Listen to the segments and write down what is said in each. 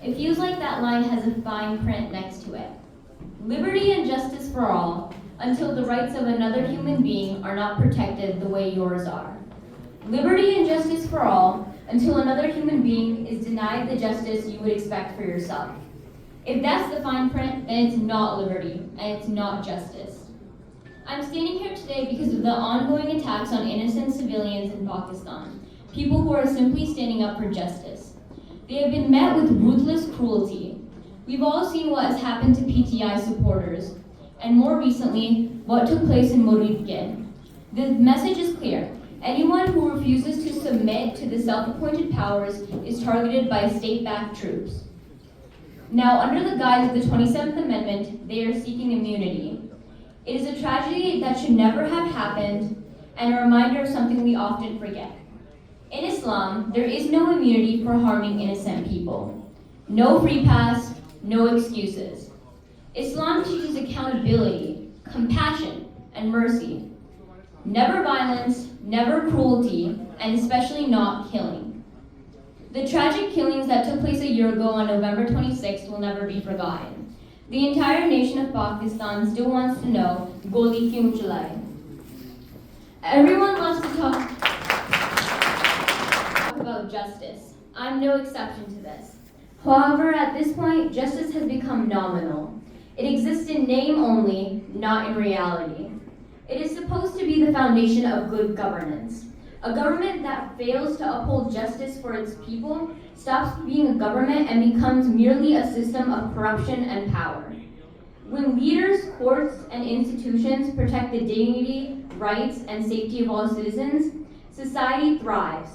It feels like that line has a fine print next to it. Liberty and justice for all, until the rights of another human being are not protected the way yours are. Liberty and justice for all, until another human being is denied the justice you would expect for yourself. If that's the fine print, then it's not liberty, and it's not justice. I'm standing here today because of the ongoing attacks on innocent civilians in Pakistan, people who are simply standing up for justice. They have been met with ruthless cruelty. We've all seen what has happened to PTI supporters, and more recently, what took place in Moridgin. The message is clear. Anyone who refuses to submit to the self-appointed powers is targeted by state-backed troops. Now, under the guise of the 27th Amendment, they are seeking immunity. It is a tragedy that should never have happened, and a reminder of something we often forget. In Islam, there is no immunity for harming innocent people. No free pass, no excuses. Islam teaches accountability, compassion, and mercy. Never violence, never cruelty, and especially not killing. The tragic killings that took place a year ago on November 26th will never be forgotten. The entire nation of Pakistan still wants to know, Goli, Kyun, Chalai. Everyone loves to talk about justice. I'm no exception to this. However, at this point, justice has become nominal. It exists in name only, not in reality. It is supposed to be the foundation of good governance. A government that fails to uphold justice for its people stops being a government and becomes merely a system of corruption and power. When leaders, courts, and institutions protect the dignity, rights, and safety of all citizens, society thrives.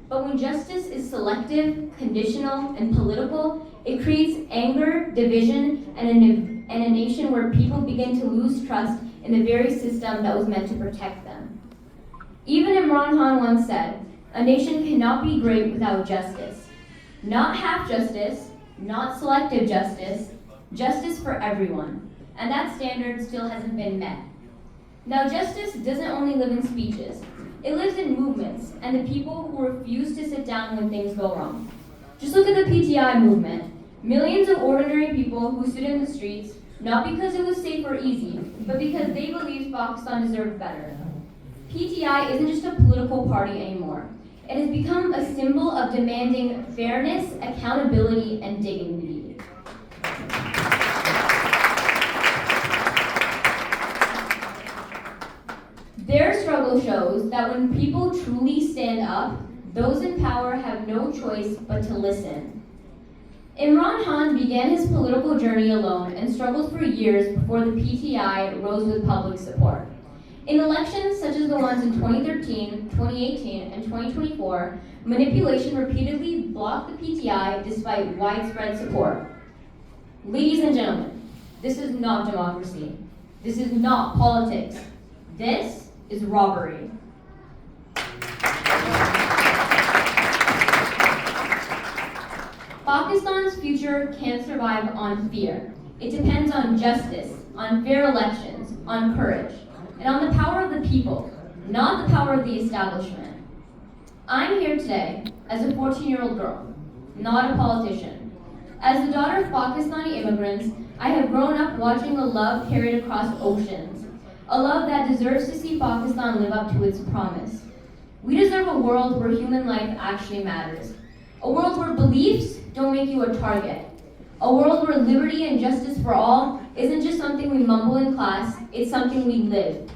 But when justice is selective, conditional, and political, it creates anger, division, and a nation where people begin to lose trust in the very system that was meant to protect them. Even Imran Khan once said, "A nation cannot be great without justice." Not half justice, not selective justice, justice for everyone. And that standard still hasn't been met. Now, justice doesn't only live in speeches. It lives in movements and the people who refuse to sit down when things go wrong. Just look at the PTI movement. Millions of ordinary people who stood in the streets, not because it was safe or easy, but because they believed Pakistan deserved better. PTI isn't just a political party anymore. It has become a symbol of demanding fairness, accountability, and dignity. Their struggle shows that when people truly stand up, those in power have no choice but to listen. Imran Khan began his political journey alone and struggled for years before the PTI rose with public support. In elections such as the ones in 2013, 2018, and 2024, manipulation repeatedly blocked the PTI despite widespread support. Ladies and gentlemen, this is not democracy. This is not politics. This is robbery. Pakistan's future can't survive on fear. It depends on justice, on fair elections, on courage, and on the power of the people, not the power of the establishment. I'm here today as a 14-year-old girl, not a politician. As the daughter of Pakistani immigrants, I have grown up watching a love carried across oceans, a love that deserves to see Pakistan live up to its promise. We deserve a world where human life actually matters, a world where beliefs don't make you a target, a world where liberty and justice for all isn't just something we mumble in class, it's something we live.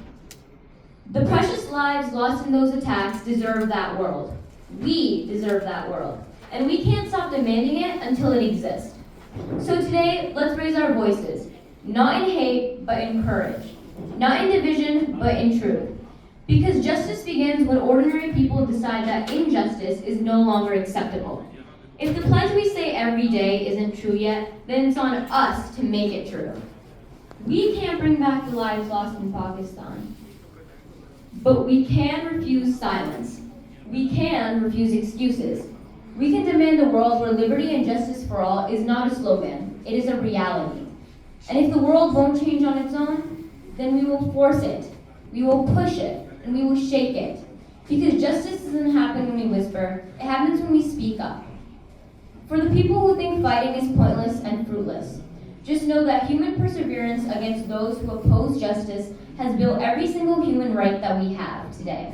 The precious lives lost in those attacks deserve that world. We deserve that world. And we can't stop demanding it until it exists. So today, let's raise our voices, not in hate, but in courage. Not in division, but in truth. Because justice begins when ordinary people decide that injustice is no longer acceptable. If the pledge we say every day isn't true yet, then it's on us to make it true. We can't bring back the lives lost in Pakistan. But we can refuse silence. We can refuse excuses. We can demand a world where liberty and justice for all is not a slogan, it is a reality. And if the world won't change on its own, then we will force it, we will push it, and we will shake it. Because justice doesn't happen when we whisper, it happens when we speak up. For the people who think fighting is pointless and fruitless, just know that human perseverance against those who oppose justice has built every single human right that we have today.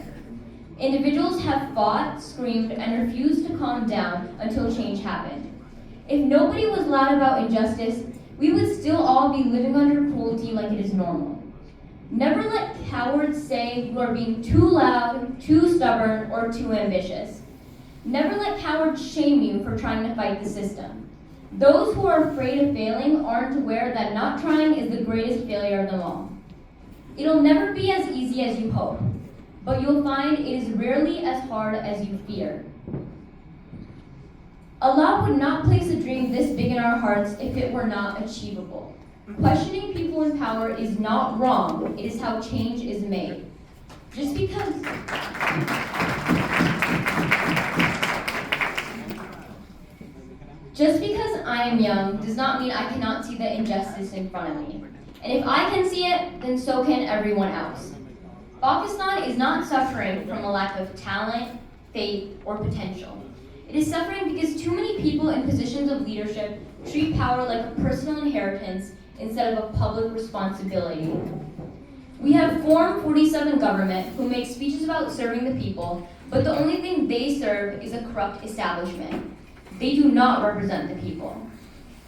Individuals have fought, screamed, and refused to calm down until change happened. If nobody was loud about injustice, we would still all be living under cruelty like it is normal. Never let cowards say you are being too loud, too stubborn, or too ambitious. Never let cowards shame you for trying to fight the system. Those who are afraid of failing aren't aware that not trying is the greatest failure of them all. It'll never be as easy as you hope, but you'll find it is rarely as hard as you fear. Allah would not place a dream this big in our hearts if it were not achievable. Questioning people in power is not wrong, it is how change is made. Just because I am young does not mean I cannot see the injustice in front of me. And if I can see it, then so can everyone else. Pakistan is not suffering from a lack of talent, faith, or potential. It is suffering because too many people in positions of leadership treat power like a personal inheritance instead of a public responsibility. We have Form 47 government who makes speeches about serving the people, but the only thing they serve is a corrupt establishment. They do not represent the people.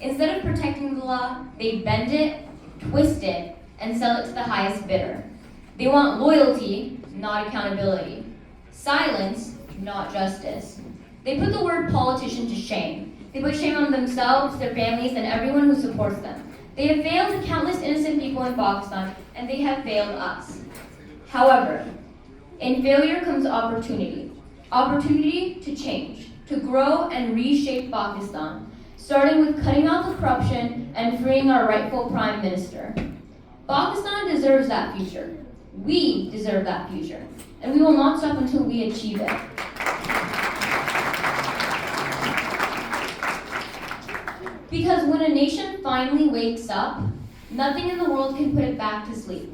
Instead of protecting the law, they bend it, twist it, and sell it to the highest bidder. They want loyalty, not accountability. Silence, not justice. They put the word politician to shame. They put shame on themselves, their families, and everyone who supports them. They have failed countless innocent people in Pakistan, and they have failed us. However, in failure comes opportunity. Opportunity to change, to grow and reshape Pakistan, starting with cutting out the corruption and freeing our rightful Prime Minister. Pakistan deserves that future. We deserve that future, and we will not stop until we achieve it. Because when a nation finally wakes up, nothing in the world can put it back to sleep.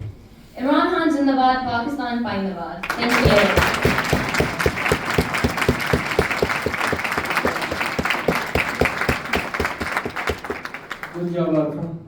Imran Khan Zindabad, Pakistan Zindabad. Thank you. Good job, Arthur.